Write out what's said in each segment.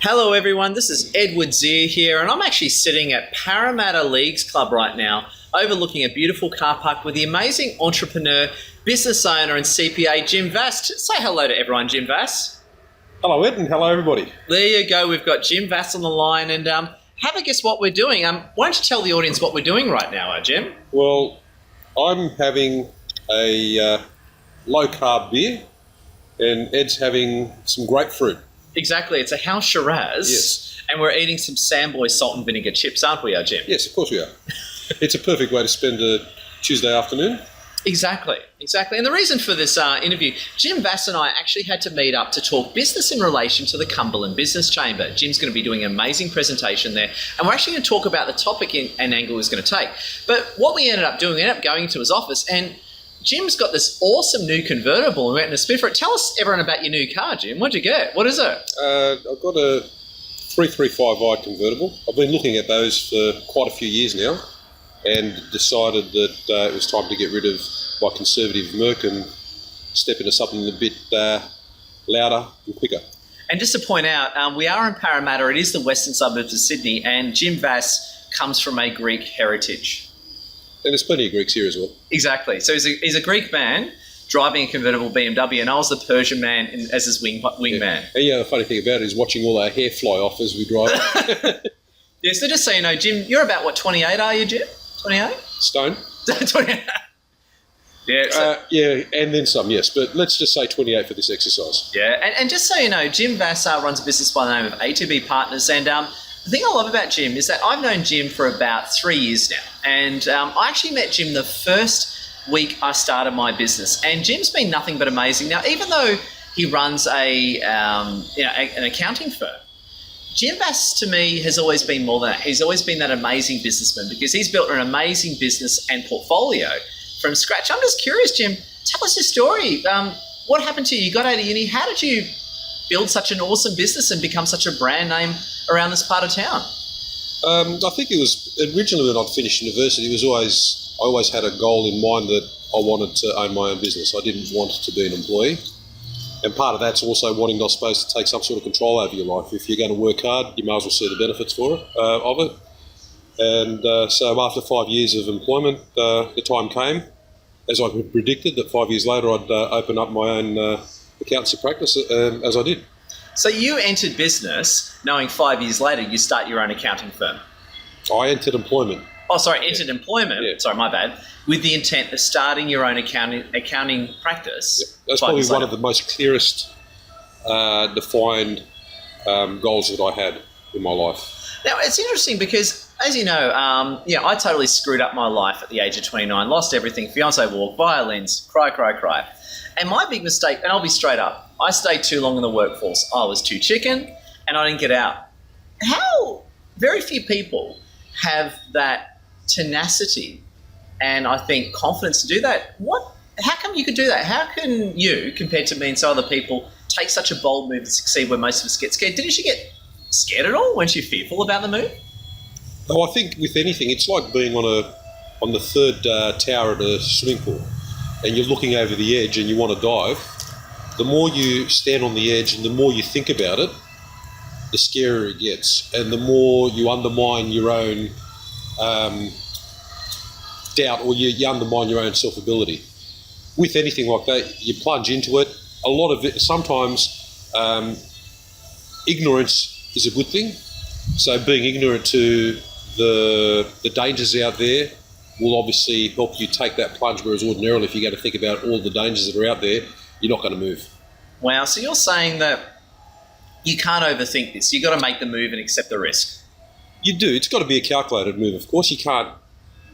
Hello everyone, this is Edward Zier here, and I'm actually sitting at Parramatta Leagues Club right now, overlooking a beautiful car park with the amazing entrepreneur, business owner and CPA Jim Vass. Say hello to everyone, Jim Vass. Hello Ed, and hello everybody. There you go, we've got Jim Vass on the line, and have a guess what we're doing. Why don't you tell the audience what we're doing right now, Jim? Well, I'm having a low-carb beer, and Ed's having some grapefruit. Exactly, it's a house Shiraz. Yes. And we're eating some Samboy salt and vinegar chips, aren't we, Jim? Yes, of course we are. It's a perfect way to spend a Tuesday afternoon. Exactly. And the reason for this interview, Jim Vass and I actually had to meet up to talk business in relation to the Cumberland Business Chamber. Jim's going to be doing an amazing presentation there, and we're actually going to talk about the topic and angle he's going to take. But what we ended up doing, we ended up going to his office, and Jim's got this awesome new convertible, and we went in a spin for it. Tell us, everyone, about your new car, Jim. What'd you get? What is it? I've got a 335i convertible. I've been looking at those for quite a few years now, and decided that it was time to get rid of my conservative Merc and step into something a bit louder and quicker. And just to point out, we are in Parramatta. It is the western suburbs of Sydney, and Jim Vass comes from a Greek heritage. And there's plenty of Greeks here as well. Exactly. So he's a Greek man driving a convertible BMW, and I was the Persian man as his wingman. Yeah. And the funny thing about it is watching all our hair fly off as we drive. Yeah, so just so you know, Jim, you're about, 28 are you, Jim? 28? Stone? 28. Yeah. Yeah, and then some, yes. But let's just say 28 for this exercise. Yeah, and just so you know, Jim Vass runs a business by the name of ATB Partners, and the thing I love about Jim is that I've known Jim for about 3 years now, and I actually met Jim the first week I started my business, and Jim's been nothing but amazing. Now, even though he runs an accounting firm, Jim Vass to me has always been more than that. He's always been that amazing businessman because he's built an amazing business and portfolio from scratch. I'm just curious, Jim, tell us your story. What happened to you? You got out of uni. How did you build such an awesome business and become such a brand name around this part of town? I think it was originally when I'd finished university. I always had a goal in mind that I wanted to own my own business. I didn't want to be an employee, and part of that's also wanting, I suppose, to take some sort of control over your life. If you're going to work hard, you might as well see the benefits of it. And so after 5 years of employment, the time came, as I predicted, that 5 years later I'd open up my own accountancy practice, as I did. So you entered business knowing 5 years later you start your own accounting firm. I entered employment. Entered employment. Yeah. Sorry, my bad. With the intent of starting your own accounting practice. Yeah. That's probably one of the most clearest defined goals that I had in my life. Now, it's interesting because, as you know, I totally screwed up my life at the age of 29, lost everything, fiance walk, violins, cry. And my big mistake, and I'll be straight up, I stayed too long in the workforce. I was too chicken and I didn't get out. Very few people have that tenacity and I think confidence to do that. How come you could do that? How can you, compared to me and some other people, take such a bold move and succeed where most of us get scared? Didn't you get scared at all? Weren't you fearful about the move? No, I think with anything, it's like being on the third tower at a swimming pool and you're looking over the edge and you want to dive. The more you stand on the edge and the more you think about it, the scarier it gets, and the more you undermine your own doubt, or you undermine your own self-ability. With anything like that, you plunge into it. A lot of it, sometimes ignorance is a good thing. So being ignorant to the dangers out there will obviously help you take that plunge, whereas ordinarily if you're going to think about all the dangers that are out there, you're not going to move. Wow, so you're saying that you can't overthink this. You've got to make the move and accept the risk. You do. It's got to be a calculated move. Of course, you can't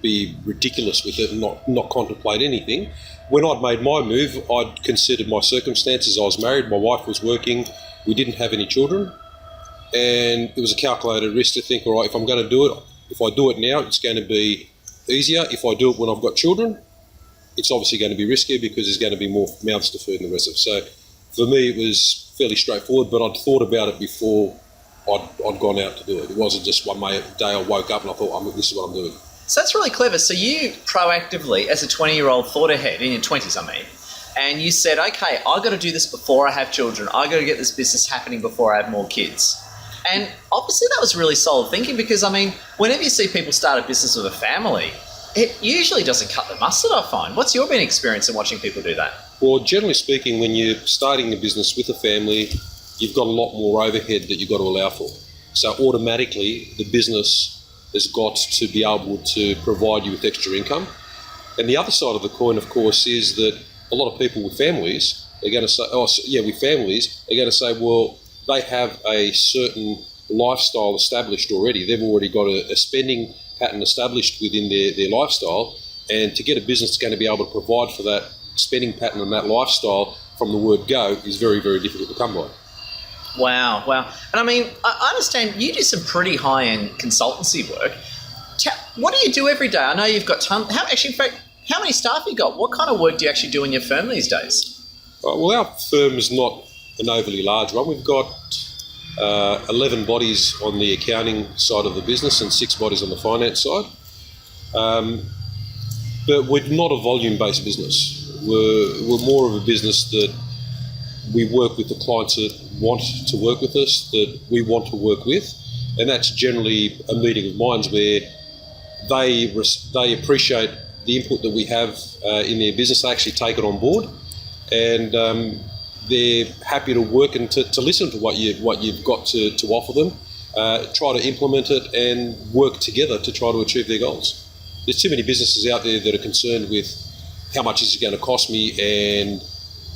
be ridiculous with it and not contemplate anything. When I'd made my move, I'd considered my circumstances. I was married, my wife was working, we didn't have any children, and it was a calculated risk to think, all right, if I'm going to do it, if I do it now, it's going to be easier. If I do it when I've got children, it's obviously going to be riskier because there's going to be more mouths to feed and the rest of it. So for me, it was fairly straightforward, but I'd thought about it before I'd gone out to do it. It wasn't just one day I woke up and I thought, this is what I'm doing. So that's really clever. So you proactively, as a 20-year-old, thought ahead, in your 20s, I mean, and you said, okay, I've got to do this before I have children. I've got to get this business happening before I have more kids. And obviously that was really solid thinking because, I mean, whenever you see people start a business with a family, it usually doesn't cut the mustard, I find. What's your been experience in watching people do that? Well, generally speaking, when you're starting a business with a family, you've got a lot more overhead that you've got to allow for. So automatically, the business has got to be able to provide you with extra income. And the other side of the coin, of course, is that a lot of people with families are going to say, well, they have a certain lifestyle established already. They've already got a spending pattern established within their lifestyle. And to get a business that's going to be able to provide for that spending pattern and that lifestyle from the word go is very, very difficult to come by. Wow. And I mean, I understand you do some pretty high-end consultancy work. What do you do every day? I know you've got tons. How many staff have you got? What kind of work do you actually do in your firm these days? Well, our firm's not an overly large one. We've got 11 bodies on the accounting side of the business and 6 bodies on the finance side. But we're not a volume-based business. We're more of a business that we work with the clients that want to work with us, that we want to work with, and that's generally a meeting of minds where they appreciate the input that we have in their business. They actually take it on board, and they're happy to work and to listen to what you've got to offer them, try to implement it, and work together to try to achieve their goals. There's too many businesses out there that are concerned with how much is it going to cost me, and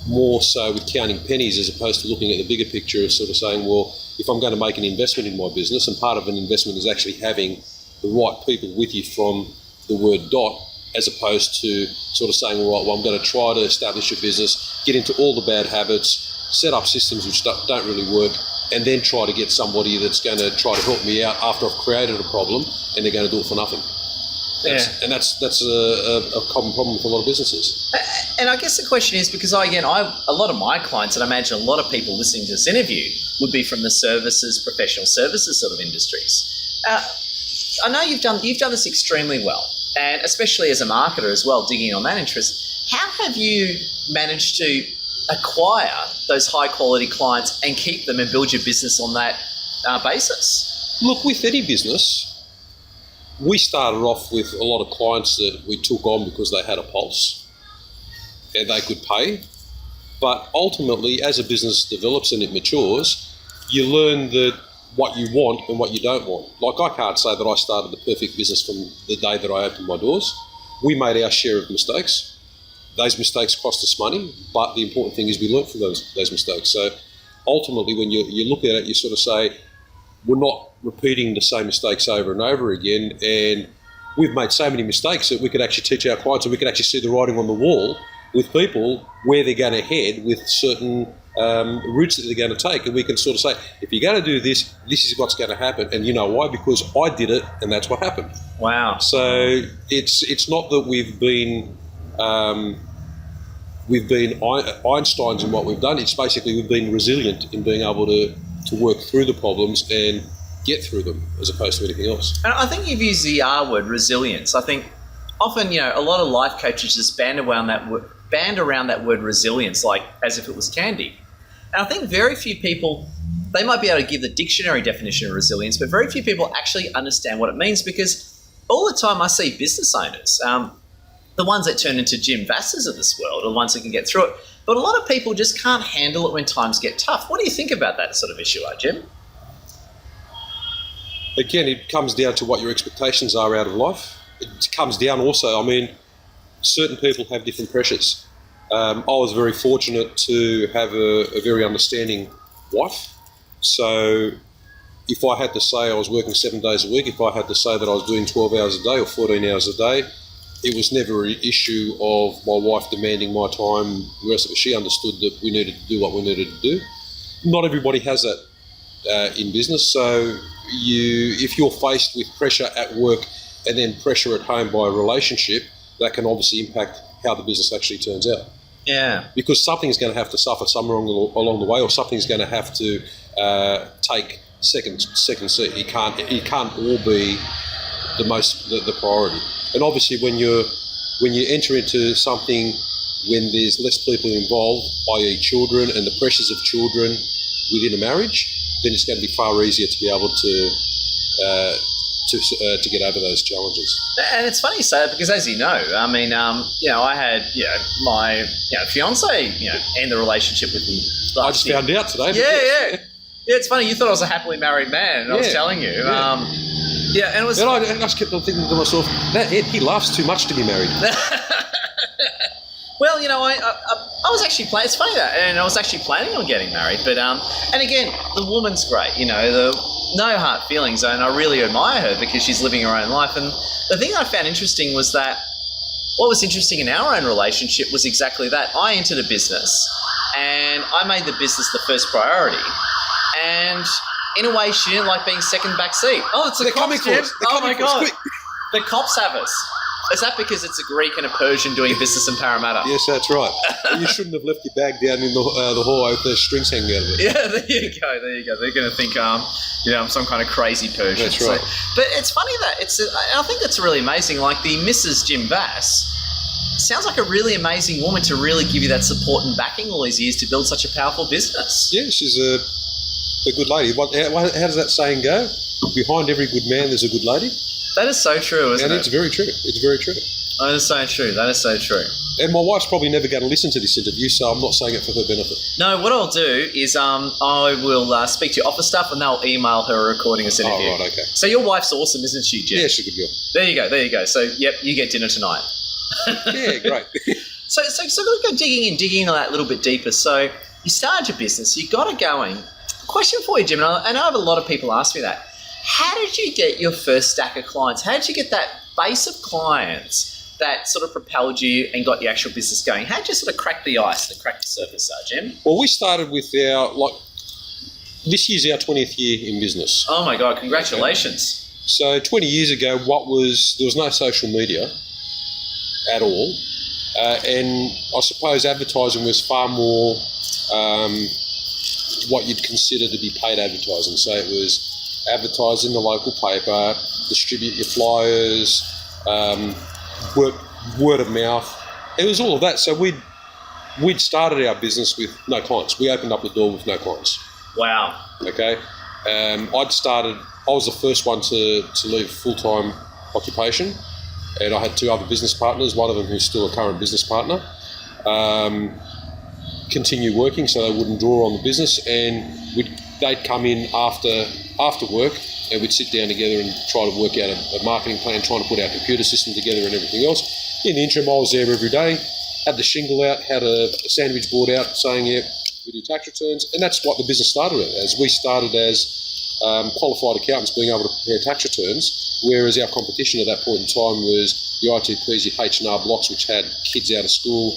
more so with counting pennies as opposed to looking at the bigger picture of sort of saying, well, if I'm going to make an investment in my business, and part of an investment is actually having the right people with you from the word dot, as opposed to sort of saying, all right, well, I'm going to try to establish a business, get into all the bad habits, set up systems which don't really work, and then try to get somebody that's going to try to help me out after I've created a problem, and they're going to do it for nothing. And that's a common problem with a lot of businesses. And I guess the question is, because a lot of my clients, and I imagine a lot of people listening to this interview, would be from the services, professional services sort of industries. I know you've done this extremely well, and especially as a marketer as well, digging on that interest. How have you managed to acquire those high quality clients and keep them and build your business on that basis? Look, with any business, we started off with a lot of clients that we took on because they had a pulse and they could pay. But ultimately, as a business develops and it matures, you learn that what you want and what you don't want. Like, I can't say that I started the perfect business from the day that I opened my doors. We made our share of mistakes. Those mistakes cost us money, but the important thing is we learn from those mistakes. So ultimately, when you look at it, you sort of say, we're not repeating the same mistakes over and over again, and we've made so many mistakes that we could actually teach our clients, and we could actually see the writing on the wall with people where they're going to head with certain routes that they're going to take, and we can sort of say, if you're going to do this, this is what's going to happen, and you know why? Because I did it, and that's what happened. Wow. So it's not that we've been Einsteins in what we've done. It's basically we've been resilient in being able to work through the problems and get through them as opposed to anything else. And I think you've used the R word, resilience. I think often, a lot of life coaches just band around that word resilience, like as if it was candy. And I think very few people, they might be able to give the dictionary definition of resilience, but very few people actually understand what it means, because all the time I see business owners, the ones that turn into Jim Vasses of this world, are the ones that can get through it. But a lot of people just can't handle it when times get tough. What do you think about that sort of issue, Jim? Again, it comes down to what your expectations are out of life. It comes down also, certain people have different pressures. I was very fortunate to have a very understanding wife. So if I had to say I was working 7 days a week, if I had to say that I was doing 12 hours a day or 14 hours a day, it was never an issue of my wife demanding my time. The rest of it, she understood that we needed to do what we needed to do. Not everybody has that in business. So if you're faced with pressure at work and then pressure at home by a relationship, that can obviously impact how the business actually turns out. Yeah. Because something's going to have to suffer somewhere along the way, or something's going to have to take second seat. It can't all be the priority. And obviously, when you enter into something when there's less people involved, i.e. children, and the pressures of children within a marriage, then it's going to be far easier to be able to get over those challenges. And it's funny you say that because, as you know, I mean, I had, my, fiance, end the relationship with me. I just found out today. Yeah. Yeah, it's funny. You thought I was a happily married man, and I was telling you. Yeah. And it was. And I just kept on thinking to myself, that Ed, he laughs too much to be married. Well, I was actually planning. It's funny that, and I was actually planning on getting married, but and again, the woman's great. No hard feelings, and I really admire her because she's living her own life. And the thing I found interesting was that what was interesting in our own relationship was exactly that. I entered a business, and I made the business the first priority. And in a way, she didn't like being second back seat. Oh, it's the cops, Jim. Oh my God. The cops have us. Is that because it's a Greek and a Persian doing business in Parramatta? Yes, that's right. You shouldn't have left your bag down in the hallway with the strings hanging out of it. Yeah, there you go. They're going to think, I'm some kind of crazy Persian. That's right. But it's funny that I think that's really amazing. Like the Mrs. Jim Vass sounds like a really amazing woman to really give you that support and backing all these years to build such a powerful business. Yeah, she's a good lady. How does that saying go? Behind every good man, there's a good lady. That is so true, isn't it? And it's very true. It's very true. That is so true. And my wife's probably never going to listen to this interview, so I'm not saying it for her benefit. No, what I'll do is I will speak to your office staff and they'll email her a recording of this interview. Oh, right, okay. So your wife's awesome, isn't she, Jim? Yeah, she's a good girl. There you go. So, yep, you get dinner tonight. Yeah, great. So we're going to go digging into that a little bit deeper. So you started your business, you got it going. Question for you, Jim, and I know I have a lot of people ask me that. How did you get your first stack of clients? How did you get that base of clients that sort of propelled you and got the actual business going? How did you sort of crack the ice and crack the surface, Jim? Well, we started with this year's our 20th year in business. Oh my God, congratulations. So 20 years ago, there was no social media at all. And I suppose advertising was far more what you'd consider to be paid advertising. So it was advertise in the local paper, distribute your flyers, word of mouth. It was all of that. So we'd started our business with no clients. We opened up the door with no clients. Wow. Okay. I was the first one to leave full-time occupation, and I had two other business partners, one of them who's still a current business partner, continue working so they wouldn't draw on the business, and they'd come in after work, and we'd sit down together and try to work out a marketing plan, trying to put our computer system together and everything else. In the interim, I was there every day, had the shingle out, had a sandwich board out saying, yeah, we do tax returns, and that's what the business started as. We started as qualified accountants being able to prepare tax returns, whereas our competition at that point in time was the ITPs, the H&R blocks, which had kids out of school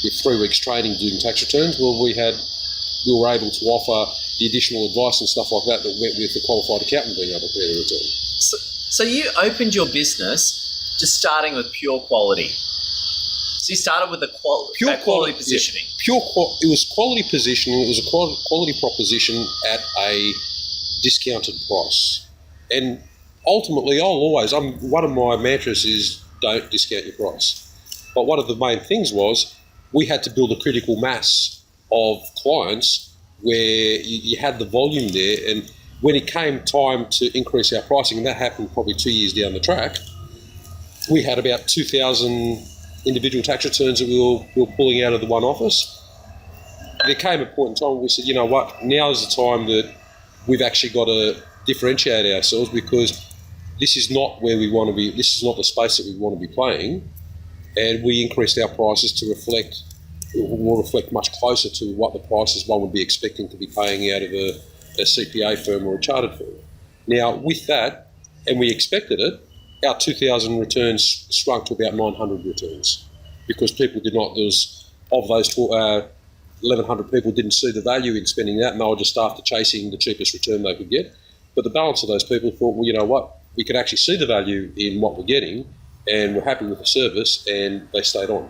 with 3 weeks training doing tax returns. Well, we were able to offer the additional advice and stuff like that went with the qualified accountant being able to prepare the return. So you opened your business just starting with pure quality. So you started with the quality positioning. Yeah, it was quality positioning. It was a quality proposition at a discounted price. And ultimately, one of my mantras is don't discount your price. But one of the main things was we had to build a critical mass of clients where you had the volume there, and when it came time to increase our pricing, and that happened probably 2 years down the track, we had about 2,000 individual tax returns that we were pulling out of the one office. There came a point in time where we said, you know what, now is the time that we've actually got to differentiate ourselves, because this is not where we want to be, this is not the space that we want to be playing, and we increased our prices to reflect much closer to what the prices one would be expecting to be paying out of a CPA firm or a chartered firm. Now, with that, and we expected it, our 2,000 returns shrunk to about 900 returns, because people did not, of those 1,100 people didn't see the value in spending that, and they were just after chasing the cheapest return they could get. But the balance of those people thought, well, you know what, we could actually see the value in what we're getting, and we're happy with the service, and they stayed on.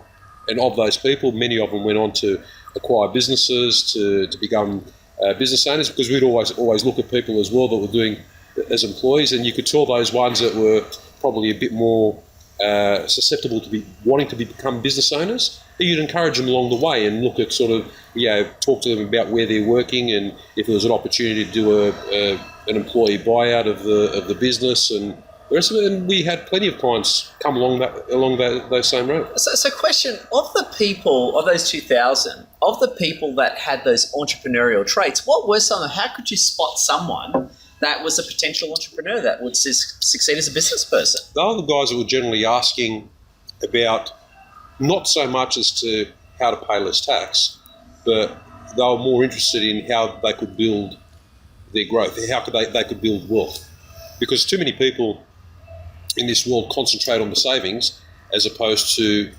And of those people, many of them went on to acquire businesses, to become business owners, because we'd always look at people as well that were doing as employees, and you could tell those ones that were probably a bit more susceptible to be wanting to become business owners, you'd encourage them along the way and look at sort of, talk to them about where they're working and if there was an opportunity to do an employee buyout of the business and the rest of it. And we had plenty of clients come along those same roads. So question, of the people, of those 2,000, of the people that had those entrepreneurial traits, what were some of them? How could you spot someone that was a potential entrepreneur that would succeed as a business person? They were the guys that were generally asking about not so much as to how to pay less tax, but they were more interested in how they could build their growth, how could they could build wealth. Because too many people in this world concentrate on the savings as opposed to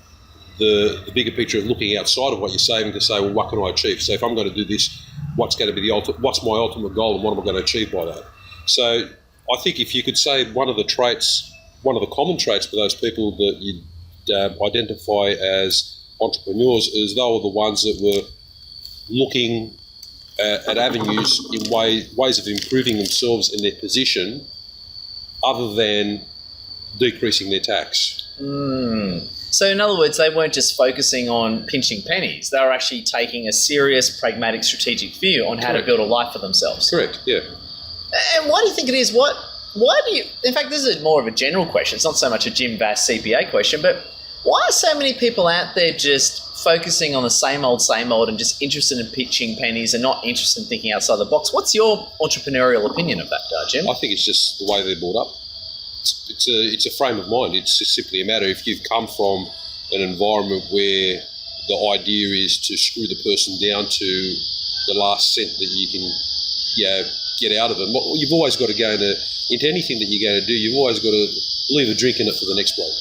the bigger picture of looking outside of what you're saving to say, well, what can I achieve? So if I'm going to do this, what's going to be what's my ultimate goal and what am I going to achieve by that? So I think if you could say one of the common traits for those people that you'd identify as entrepreneurs is they were the ones that were looking at avenues in ways of improving themselves in their position other than decreasing their tax. So in other words, they weren't just focusing on pinching pennies. They were actually taking a serious, pragmatic, strategic view on how to build a life for themselves. Correct, yeah. And why do you think it is? Why do you... In fact, this is more of a general question. It's not so much a Jim Vass CPA question, but why are so many people out there just focusing on the same old and just interested in pitching pennies and not interested in thinking outside the box? What's your entrepreneurial opinion of that, Jim? I think it's just the way they're brought up. It's a frame of mind. It's just simply a matter if you've come from an environment where the idea is to screw the person down to the last cent that you can get out of them. You've always got to go into anything that you're going to do, you've always got to leave a drink in it for the next bloke.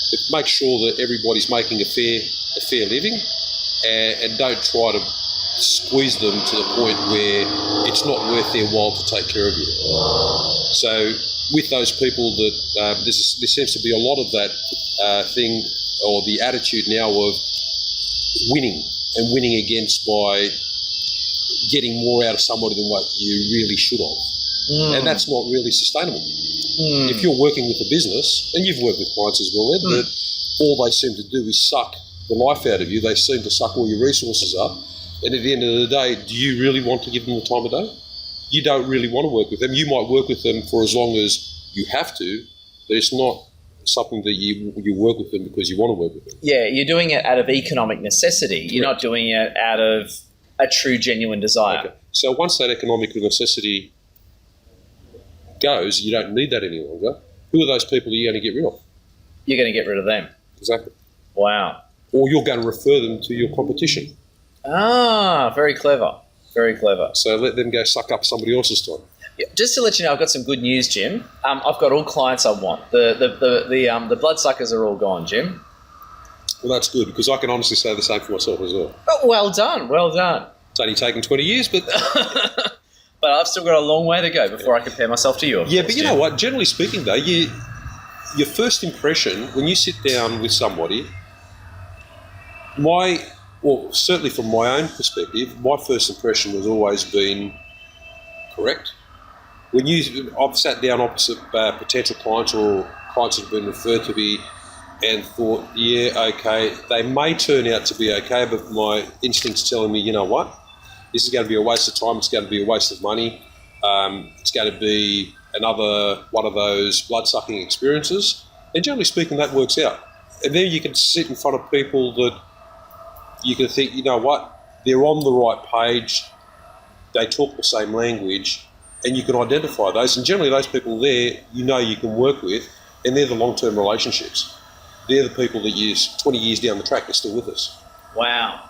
But make sure that everybody's making a fair living and don't try to squeeze them to the point where it's not worth their while to take care of you. So with those people that there seems to be a lot of that thing or the attitude now of winning against by getting more out of somebody than what you really should have. And that's not really sustainable. If you're working with a business, and you've worked with clients as well, Ed, that all they seem to do is suck the life out of you. They seem to suck all your resources up. And at the end of the day, do you really want to give them the time of day? You don't really want to work with them. You might work with them for as long as you have to, but it's not something that you work with them because you want to work with them. Yeah, you're doing it out of economic necessity. You're not doing it out of a true, genuine desire. Okay. So once that economic necessity goes, you don't need that any longer. Who are those people that you're going to get rid of? You're going to get rid of them. Exactly. Wow. Or you're going to refer them to your competition. Ah, very clever. Very clever. So let them go suck up somebody else's time. Just to let you know, I've got some good news, Jim. I've got all clients I want. The bloodsuckers are all gone, Jim. Well, that's good because I can honestly say the same for myself as well. Oh, well done. Well done. It's only taken 20 years, but... But I've still got a long way to go before I compare myself to you. Yeah, but you know what? Generally speaking, though, your first impression when you sit down with somebody, certainly from my own perspective, my first impression has always been correct. I've sat down opposite potential clients or clients that have been referred to me and thought, yeah, okay, they may turn out to be okay, but my instinct's telling me, you know what? This is going to be a waste of time. It's going to be a waste of money. It's going to be another one of those blood-sucking experiences. And generally speaking, that works out. And then you can sit in front of people that you can think, you know what, they're on the right page. They talk the same language, and you can identify those. And generally, those people there, you can work with, and they're the long-term relationships. They're the people that 20 years down the track are still with us. Wow.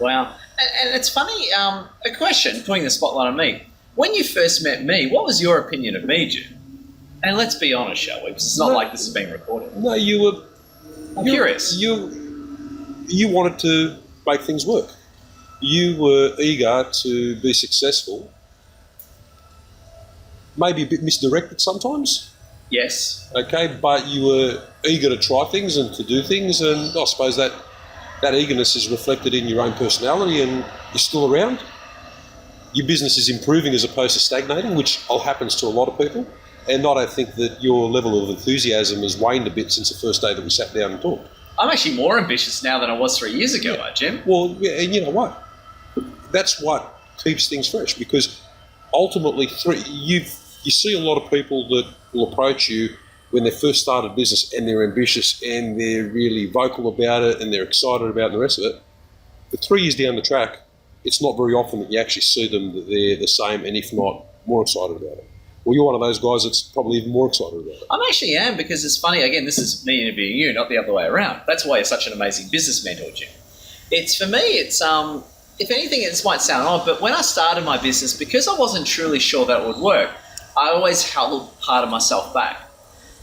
And it's funny, a question, putting the spotlight on me. When you first met me, what was your opinion of me, Jim? And let's be honest, shall we? Because it's not like this is being recorded. No, I'm curious. You wanted to make things work. You were eager to be successful. Maybe a bit misdirected sometimes. Yes. Okay, but you were eager to try things and to do things, and I suppose that eagerness is reflected in your own personality, and you're still around. Your business is improving as opposed to stagnating, which happens to a lot of people. And I don't think that your level of enthusiasm has waned a bit since the first day that we sat down and talked. I'm actually more ambitious now than I was 3 years ago, Jim. Well, yeah, and you know what? That's what keeps things fresh, because ultimately you see a lot of people that will approach you when they first start a business and they're ambitious and they're really vocal about it and they're excited about it and the rest of it. But 3 years down the track, it's not very often that you actually see them that they're the same and if not more excited about it. Well, you're one of those guys that's probably even more excited about it. I actually am, because it's funny. Again, this is me interviewing you, not the other way around. That's why you're such an amazing business mentor, Jim. It's, for me, it's if anything, this might sound odd, but when I started my business, because I wasn't truly sure that it would work, I always held part of myself back.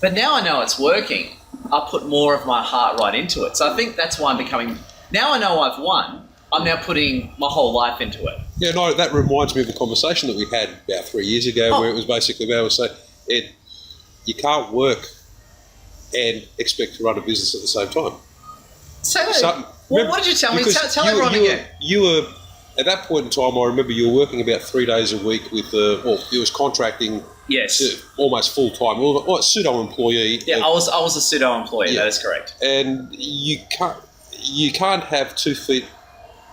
But now I know it's working. I put more of my heart right into it. So I think that's why I'm becoming. Now I know I've won. I'm now putting my whole life into it. Yeah, no, that reminds me of the conversation that we had about 3 years ago, where it was basically about to say, you can't work and expect to run a business at the same time. What did you tell me? Tell everyone again. You were, at that point in time, I remember you were working about 3 days a week with, it was contracting. Yes. To almost full time. Well, a pseudo employee. Yeah, I was a pseudo employee. Yeah. That is correct. And you can't have 2 feet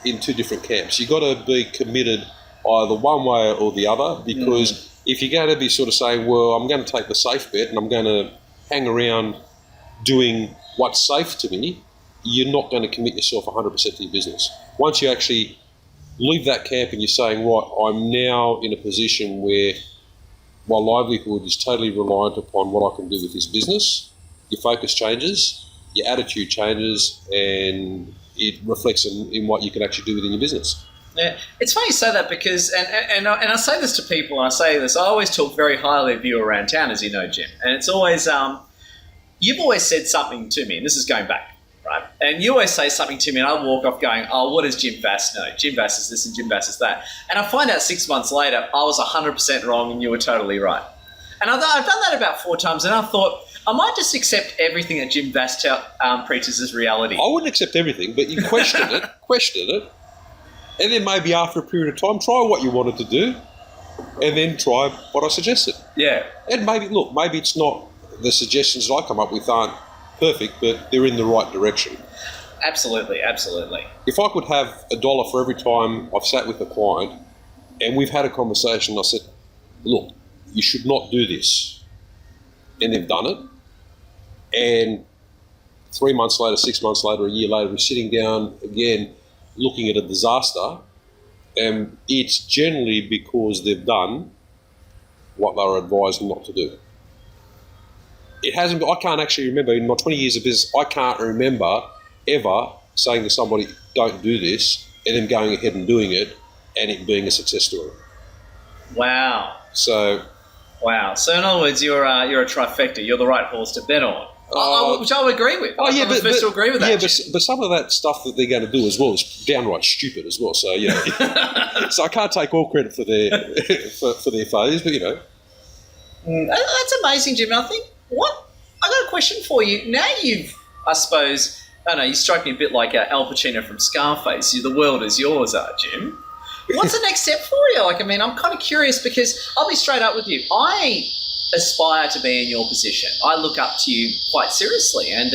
in 2 different camps. You've got to be committed either one way or the other, because if you're going to be sort of saying, well, I'm going to take the safe bet and I'm going to hang around doing what's safe to me, you're not going to commit yourself 100% to your business. Once you actually leave that camp and you're saying, right, I'm now in a position where my livelihood is totally reliant upon what I can do with this business, your focus changes, your attitude changes, and it reflects in what you can actually do within your business. Yeah, it's funny you say that, because, and I say this to people, and I always talk very highly of you around town, as you know, Jim, and it's always, you've always said something to me, and this is going back, right? And you always say something to me, and I walk off going, oh, what does Jim Vass know? Jim Vass is this and Jim Vass is that. And I find out 6 months later, I was 100% wrong and you were totally right. And I've done that about 4 times, and I thought, I might just accept everything that Jim Vass preaches as reality. I wouldn't accept everything, but you question it, and then maybe after a period of time, try what you wanted to do, and then try what I suggested. Yeah. And maybe it's not, the suggestions that I come up with aren't perfect, but they're in the right direction. Absolutely, absolutely. If I could have $1 for every time I've sat with a client and we've had a conversation, I said, look, you should not do this, and they've done it, and 3 months later, 6 months later, a year later, we're sitting down again looking at a disaster, and it's generally because they've done what they were advised not to do. I can't actually remember, in my 20 years of business, I can't remember ever saying to somebody, don't do this, and then going ahead and doing it, and it being a success story. Wow. So in other words, you're a trifecta. You're the right horse to bet on. Which I would agree with. I'm the first to agree with that. Yeah, but some of that stuff that they're going to do as well is downright stupid as well. So, you know, so I can't take all credit for their for their failures, but, you know. That's amazing, Jim. I think, I got a question for you. Now I suppose, I don't know, you strike me a bit like Al Pacino from Scarface. The world is yours, Jim. What's the next step for you? I'm kind of curious, because I'll be straight up with you. I aspire to be in your position. I look up to you quite seriously. And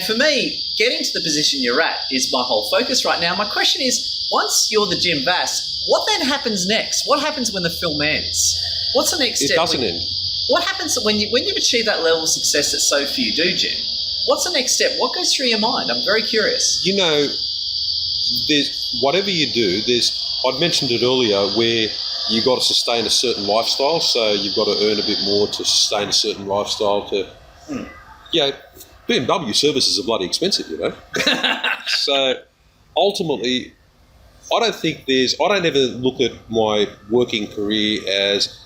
for me, getting to the position you're at is my whole focus right now. My question is, once you're the Jim Vass, what then happens next? What happens when the film ends? What's the next step? It doesn't end. What happens when you've achieved that level of success that so few do, Jim? What's the next step? What goes through your mind? I'm very curious. You know, there's whatever you do, I'd mentioned it earlier, where you've got to sustain a certain lifestyle, so you've got to earn a bit more to sustain a certain lifestyle. BMW services are bloody expensive, you know. So ultimately, I don't ever look at my working career as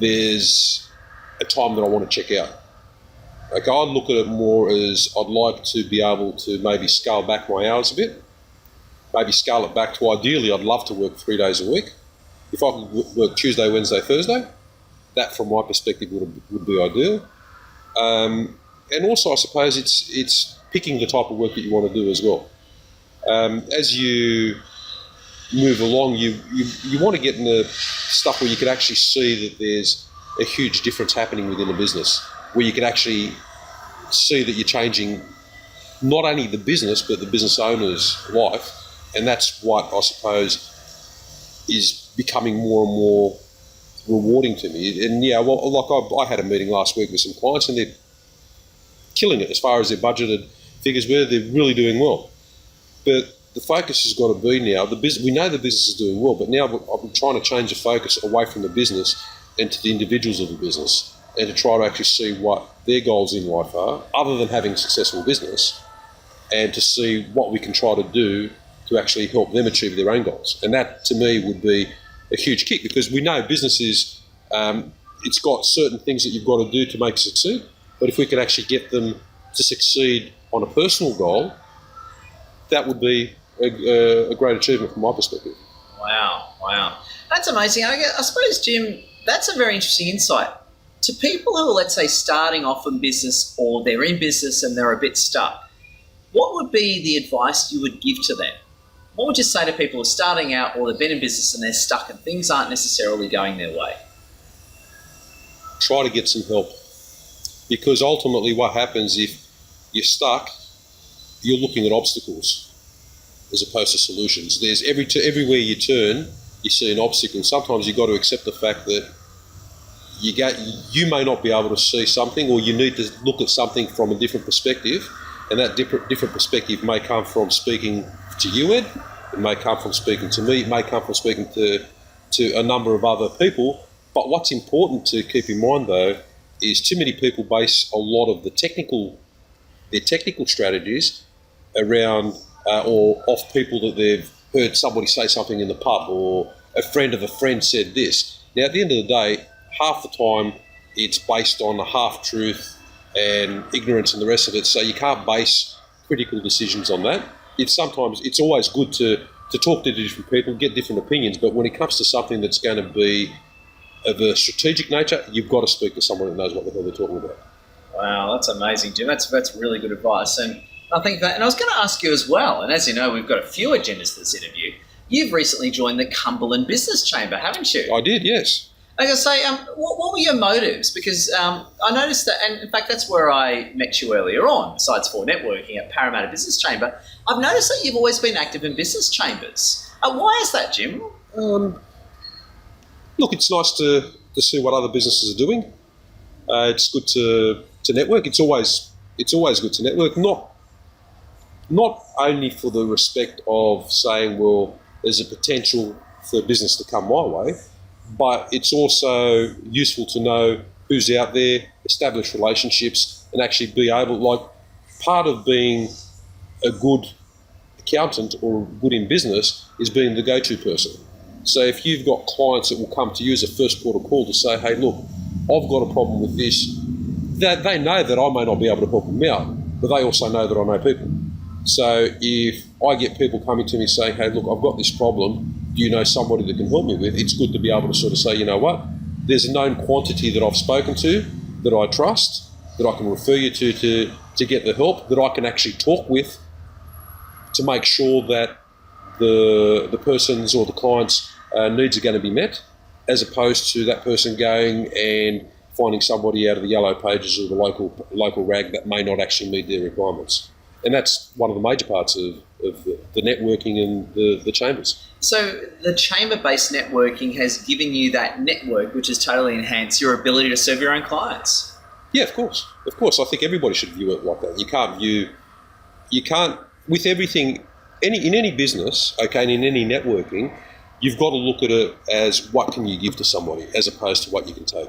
there's a time that I want to check out. Like, I look at it more as I'd like to be able to maybe scale back my hours a bit, maybe scale it back to, ideally, I'd love to work 3 days a week. If I could work Tuesday, Wednesday, Thursday, that from my perspective would be ideal. And also, I suppose it's picking the type of work that you want to do as well. As you move along, you want to get into stuff where you can actually see that there's a huge difference happening within a business, where you can actually see that you're changing not only the business but the business owner's life, and that's what I suppose is becoming more and more rewarding to me. And yeah, well, like I had a meeting last week with some clients, and they're killing it as far as their budgeted figures were. They're really doing well, but the focus has got to be now. We know the business is doing well, but now I'm trying to change the focus away from the business and to the individuals of the business, and to try to actually see what their goals in life are, other than having a successful business, and to see what we can try to do to actually help them achieve their own goals. And that, to me, would be a huge kick, because we know business is, it's got certain things that you've got to do to make it succeed, but if we can actually get them to succeed on a personal goal, that would be a great achievement from my perspective. Wow. That's amazing. I suppose, Jim, that's a very interesting insight. To people who are, let's say, starting off in business, or they're in business and they're a bit stuck, what would be the advice you would give to them? What would you say to people who are starting out, or they've been in business and they're stuck and things aren't necessarily going their way? Try to get some help, because ultimately what happens if you're stuck, you're looking at obstacles as opposed to solutions. There's everywhere you turn, you see an obstacle. Sometimes you've got to accept the fact that you may not be able to see something, or you need to look at something from a different perspective, and that different perspective may come from speaking to you, Ed. It may come from speaking to me. It may come from speaking to a number of other people. But what's important to keep in mind, though, is too many people base a lot of their technical strategies around or off people that they've heard somebody say something in the pub, or a friend of a friend said this. Now, at the end of the day, half the time it's based on a half-truth and ignorance and the rest of it, so you can't base critical decisions on that. It's always good to talk to different people, get different opinions, but when it comes to something that's going to be of a strategic nature, you've got to speak to someone that knows what the hell they're talking about. Wow, that's amazing, Jim. That's really good advice. And I think that, and I was going to ask you as well, and as you know, we've got a few agendas for this interview. You've recently joined the Cumberland Business Chamber, haven't you? I did, yes. I was going to say, what were your motives? Because I noticed that, and in fact, that's where I met you earlier on, besides for networking at Parramatta Business Chamber. I've noticed that you've always been active in business chambers. Why is that, Jim? Look, it's nice to see what other businesses are doing. It's good to network. It's always good to network. Not only for the respect of saying, well, there's a potential for business to come my way, but it's also useful to know who's out there, establish relationships, and actually be able, like, part of being a good accountant or good in business is being the go-to person. So if you've got clients that will come to you as a first port of call to say, hey, look, I've got a problem with this, that they know that I may not be able to help them out, but they also know that I know people. So if I get people coming to me saying, hey, look, I've got this problem, do you know somebody that can help me with? It's good to be able to sort of say, you know what, there's a known quantity that I've spoken to, that I trust, that I can refer you to get the help, that I can actually talk with to make sure that the person's or the client's needs are going to be met, as opposed to that person going and finding somebody out of the yellow pages or the local rag that may not actually meet their requirements. And that's one of the major parts of the networking and the chambers. So the chamber-based networking has given you that network, which has totally enhanced your ability to serve your own clients. Yeah, of course. Of course, I think everybody should view it like that. You can't, with everything, in any business, okay, and in any networking, you've got to look at it as what can you give to somebody as opposed to what you can take.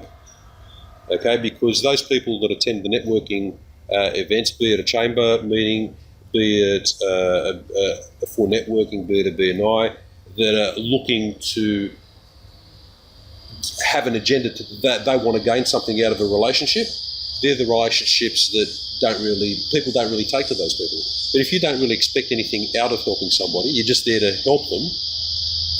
Okay, because those people that attend the networking events, be it a chamber meeting, be it for networking, be it a BNI, that are looking to have an agenda that they want to gain something out of a relationship, they're the relationships that people don't really take to those people. But if you don't really expect anything out of helping somebody, you're just there to help them,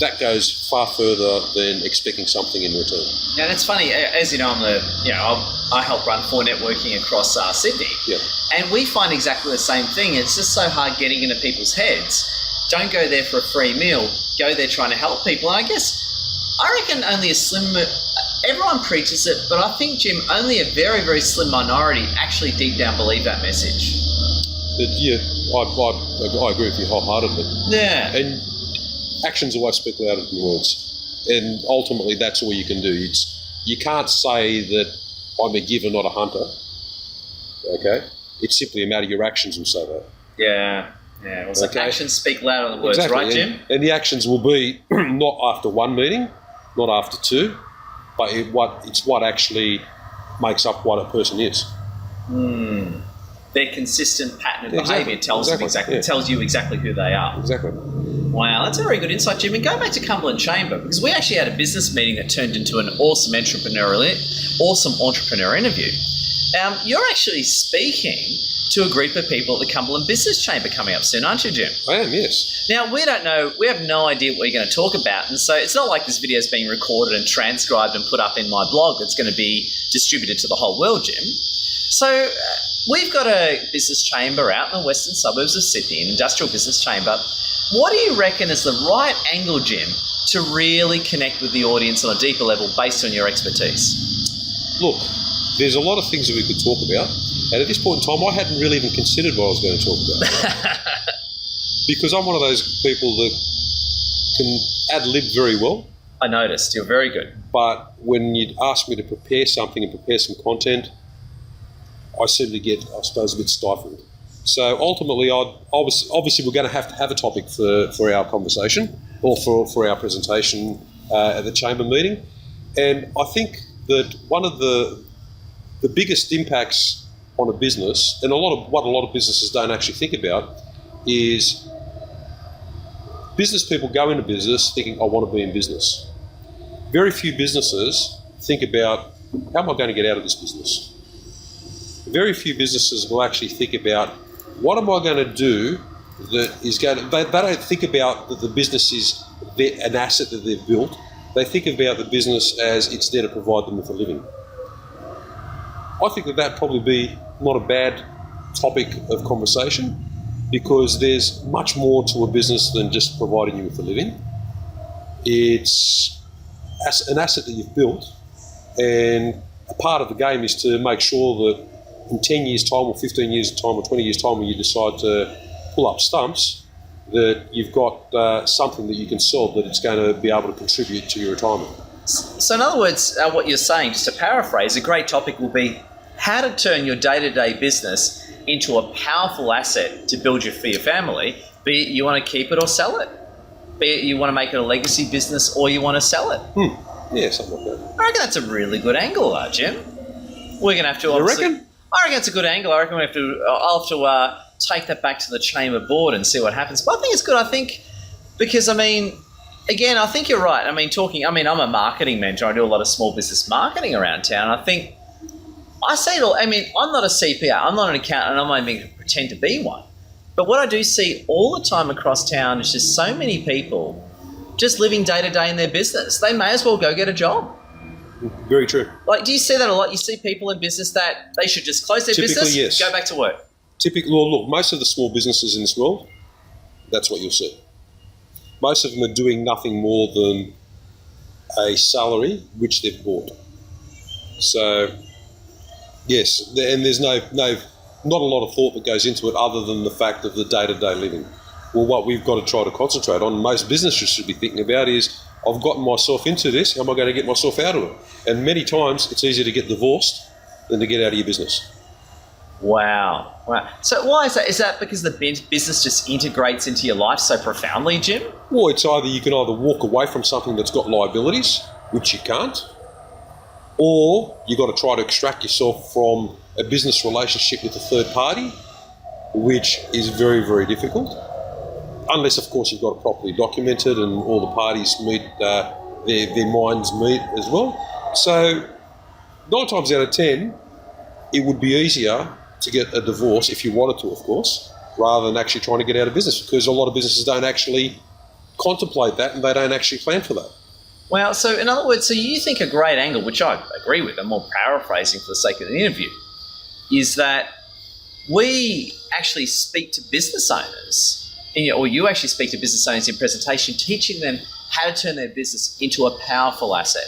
that goes far further than expecting something in return. Yeah, and it's funny, as you know, I help run for networking across Sydney, yeah. And we find exactly the same thing. It's just so hard getting into people's heads. Don't go there for a free meal. Go there trying to help people. And I reckon only a slim everyone preaches it, but I think, Jim, only a very, very slim minority actually deep down believe that message. Yeah, I agree with you wholeheartedly. Yeah. And actions always speak louder than words. And ultimately, that's all you can do. You can't say that I'm a giver, not a hunter. Okay? It's simply a matter of your actions will say that. Yeah. Yeah. Well, so Okay. actions speak louder than words, Exactly. right, Jim? And the actions will be not after one meeting, not after two, but it's what actually makes up what a person is. Their consistent pattern of Exactly. behaviour tells you exactly who they are. Exactly. Wow, that's a very good insight, Jim. And going back to Cumberland Chamber, because we actually had a business meeting that turned into an awesome entrepreneur interview. You're actually speaking to a group of people at the Cumberland Business Chamber coming up soon, aren't you, Jim? I am, yes. Now, we have no idea what you're going to talk about, and so it's not like this video is being recorded and transcribed and put up in my blog that's going to be distributed to the whole world, Jim. So we've got a business chamber out in the western suburbs of Sydney, an industrial business chamber. What do you reckon is the right angle, Jim, to really connect with the audience on a deeper level based on your expertise? Look, there's a lot of things that we could talk about. And at this point in time, I hadn't really even considered what I was going to talk about. Because I'm one of those people that can ad-lib very well. I noticed. You're very good. But when you'd ask me to prepare something and prepare some content, I seem to get, I suppose, a bit stifled. So ultimately, obviously we're going to have a topic for our conversation or for our presentation at the chamber meeting. And I think that one of the biggest impacts on a business, and what a lot of businesses don't actually think about, is business people go into business thinking, I want to be in business. Very few businesses think about, how am I going to get out of this business? Very few businesses will actually think about, what am I going to do that is going to... They don't think about that the business is an asset that they've built. They think about the business as it's there to provide them with a living. I think that that'd probably be not a bad topic of conversation, because there's much more to a business than just providing you with a living. It's an asset that you've built, and a part of the game is to make sure that in 10 years' time or 15 years' time or 20 years' time, when you decide to pull up stumps, that you've got something that you can sell that it's going to be able to contribute to your retirement. So in other words, what you're saying, just to paraphrase, a great topic will be how to turn your day-to-day business into a powerful asset to build for your family, be it you want to keep it or sell it, be it you want to make it a legacy business or you want to sell it. Yeah, something like that. I reckon that's a really good angle, Jim. We're going to have to... You reckon? I reckon it's a good angle. I reckon I'll have to take that back to the chamber board and see what happens. But I think it's good. I think because, again, I think you're right. I'm a marketing mentor. I do a lot of small business marketing around town. I think I say it all. I'm not a CPA. I'm not an accountant. I'm not even going to pretend to be one. But what I do see all the time across town is just so many people just living day to day in their business. They may as well go get a job. Very true. Like, do you see that a lot? You see people in business that they should just close their business, yes. Go back to work. Well, look, most of the small businesses in this world, that's what you'll see. Most of them are doing nothing more than a salary which they've bought. So, yes, and there's not a lot of thought that goes into it other than the fact of the day-to-day living. Well, what we've got to try to concentrate on, most businesses should be thinking about, is I've gotten myself into this, how am I going to get myself out of it? And many times it's easier to get divorced than to get out of your business. Wow. So why is that? Is that because the business just integrates into your life so profoundly, Jim? Well, you can either walk away from something that's got liabilities, which you can't, or you've got to try to extract yourself from a business relationship with a third party, which is very, very difficult. Unless, of course, you've got it properly documented and all the parties meet, their minds meet as well. So 9 times out of 10, it would be easier to get a divorce, if you wanted to, of course, rather than actually trying to get out of business, because a lot of businesses don't actually contemplate that and they don't actually plan for that. Well, so in other words, so you think a great angle, which I agree with, I'm more paraphrasing for the sake of the interview, is that we actually speak to business owners, or you actually speak to business owners in presentation, teaching them how to turn their business into a powerful asset.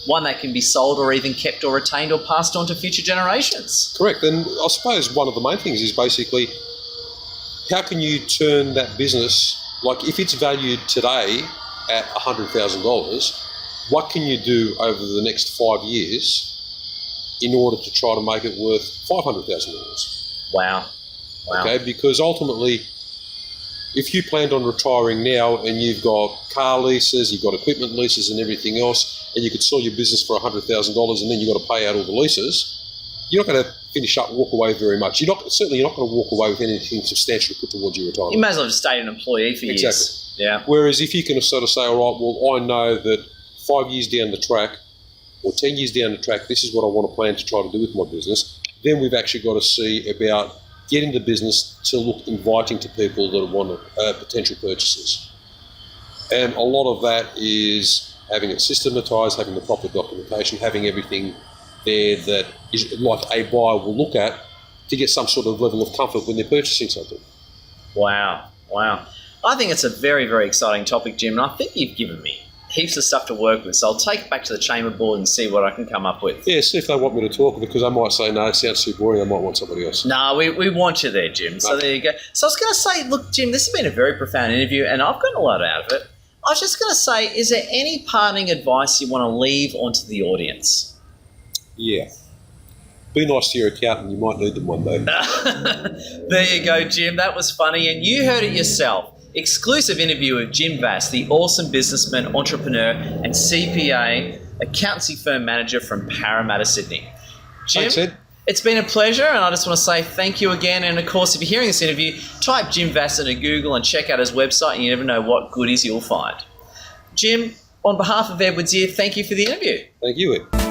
one that can be sold or even kept or retained or passed on to future generations. Correct. And I suppose one of the main things is basically, how can you turn that business, like if it's valued today at $100,000, what can you do over the next 5 years in order to try to make it worth $500,000? Wow. Okay, because ultimately, if you planned on retiring now and you've got car leases, you've got equipment leases and everything else, and you could sell your business for $100,000 and then you've got to pay out all the leases, you're not going to finish up and walk away very much. Certainly you're not going to walk away with anything substantial to put towards your retirement. You may as well just stay an employee for years. Exactly. Yeah. Whereas if you can sort of say, all right, well, I know that 5 years down the track or 10 years down the track, this is what I want to plan to try to do with my business, then we've actually got to see about getting the business to look inviting to people that want potential purchasers. And a lot of that is having it systematized, having the proper documentation, having everything there that is like a buyer will look at to get some sort of level of comfort when they're purchasing something. Wow. I think it's a very, very exciting topic, Jim, and I think you've given me heaps of stuff to work with. So I'll take it back to the chamber board and see what I can come up with. Yeah, see if they want me to talk, because I might say, no, it sounds too boring, I might want somebody else. No, we want you there, Jim. So there you go. So I was going to say, look, Jim, this has been a very profound interview and I've gotten a lot out of it. I was just going to say, is there any parting advice you want to leave onto the audience? Yeah. Be nice to your accountant, you might need them one day. There you go, Jim. That was funny. And you heard it yourself. Exclusive interview with Jim Vass, the awesome businessman, entrepreneur, and CPA accountancy firm manager from Parramatta, Sydney. Jim, Thanks, Ed. It's been a pleasure, and I just want to say thank you again. And of course, if you're hearing this interview, type Jim Vass into Google and check out his website, and you never know what goodies you'll find. Jim, on behalf of Edwards here, thank you for the interview. Thank you, Ed.